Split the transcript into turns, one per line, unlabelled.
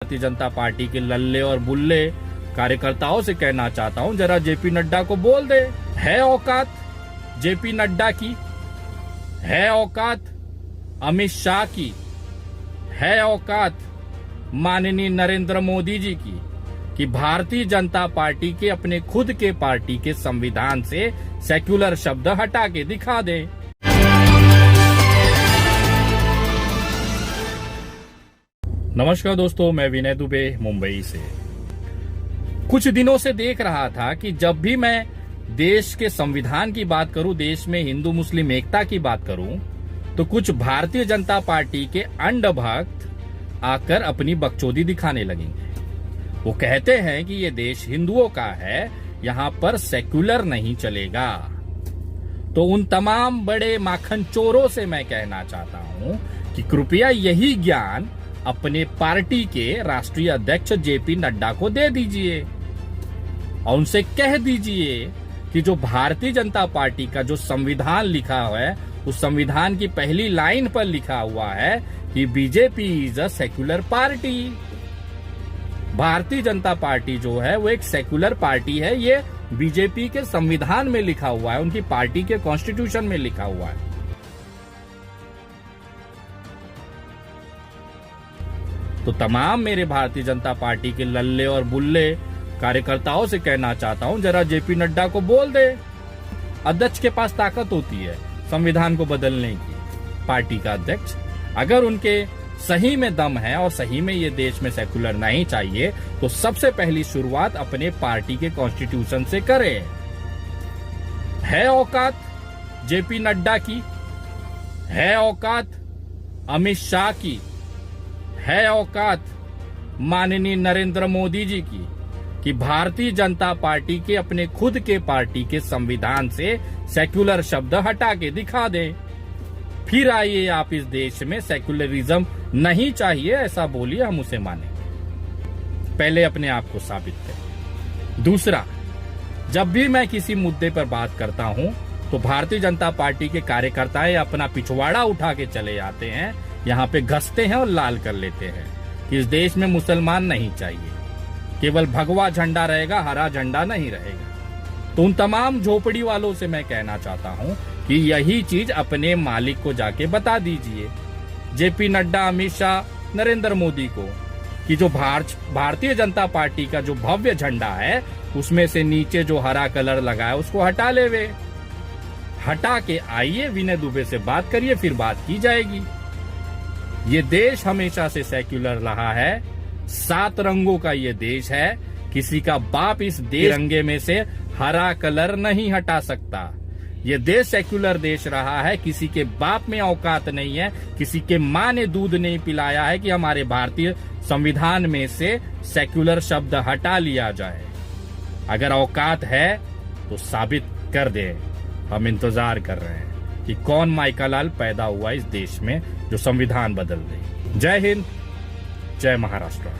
Bharatiya Janata party के लल्ले और बुल्ले कार्यकर्ताओं से कहना चाहता हूं, जरा जेपी नड्डा को बोल दे, है औकात जेपी नड्डा की, है औकात अमित शाह की, है औकात माननीय नरेंद्र मोदी जी की कि भारतीय जनता पार्टी के अपने खुद के पार्टी के संविधान से सेक्युलर शब्द हटा के दिखा दे। नमस्कार दोस्तों, मैं विनय दुबे मुंबई से। कुछ दिनों से देख रहा था कि जब भी मैं देश के संविधान की बात करूं, देश में हिंदू मुस्लिम एकता की बात करूं, तो कुछ भारतीय जनता पार्टी के अंधभक्त आकर अपनी बकचोदी दिखाने लगेंगे। वो कहते हैं कि ये देश हिंदुओं का है, यहाँ पर सेक्युलर नहीं चलेगा। तो उन तमाम बड़े माखन चोरों से मैं कहना चाहता हूं कि कृपया यही ज्ञान अपने पार्टी के राष्ट्रीय अध्यक्ष जेपी नड्डा को दे दीजिए और उनसे कह दीजिए कि जो भारतीय जनता पार्टी का जो संविधान लिखा है, उस संविधान की पहली लाइन पर लिखा हुआ है कि BJP is a secular party. Bharatiya Janata party जो है वो एक सेक्युलर पार्टी है, ये बीजेपी के संविधान में लिखा हुआ है, उनकी पार्टी के कॉन्स्टिट्यूशन में लिखा हुआ है। तो तमाम मेरे भारतीय जनता पार्टी के लल्ले और बुल्ले कार्यकर्ताओं से कहना चाहता हूं, जरा जेपी नड्डा को बोल दे। अध्यक्ष के पास ताकत होती है संविधान को बदलने की, पार्टी का अध्यक्ष। अगर उनके सही में दम है और सही में ये देश में सेक्युलर नहीं चाहिए, तो सबसे पहली शुरुआत अपने पार्टी के कॉन्स्टिट्यूशन से करें। है औकात जेपी नड्डा की, है औकात अमित शाह की, है औकात माननीय नरेंद्र मोदी जी की कि भारतीय जनता पार्टी के अपने खुद के पार्टी के संविधान से सेक्युलर शब्द हटा के दिखा दें। फिर आइए आप इस देश में सेक्युलरिज्म नहीं चाहिए ऐसा बोलिए, हम उसे मानेंगे। पहले अपने आप को साबित करें। दूसरा, जब भी मैं किसी मुद्दे पर बात करता हूं तो भारतीय जनता पार्टी के कार्यकर्ता अपना पिछवाड़ा उठा के चले जाते हैं, यहाँ पे घसते हैं और लाल कर लेते हैं कि इस देश में मुसलमान नहीं चाहिए, केवल भगवा झंडा रहेगा, हरा झंडा नहीं रहेगा। तो उन तमाम झोपड़ी वालों से मैं कहना चाहता हूं कि यही चीज अपने मालिक को जाके बता दीजिए, जेपी नड्डा, अमित शाह, नरेंद्र मोदी को, कि जो भारतीय जनता पार्टी का जो भव्य झंडा है उसमें से नीचे जो हरा कलर लगा है उसको हटा ले वे। हटा के आइए, विनय दुबे से बात करिए, फिर बात की जाएगी। ये देश हमेशा से सेक्युलर रहा है, 7 रंगों का ये देश है, किसी का बाप इस तिरंगे में से हरा कलर नहीं हटा सकता। ये देश सेक्युलर देश रहा है, किसी के बाप में औकात नहीं है, किसी के माँ ने दूध नहीं पिलाया है कि हमारे भारतीय संविधान में से सेक्युलर शब्द हटा लिया जाए। अगर औकात है तो साबित कर दे। हम इंतजार कर रहे हैं कि कौन माइका लाल पैदा हुआ इस देश में जो संविधान बदल दे। जय हिंद, जय महाराष्ट्र।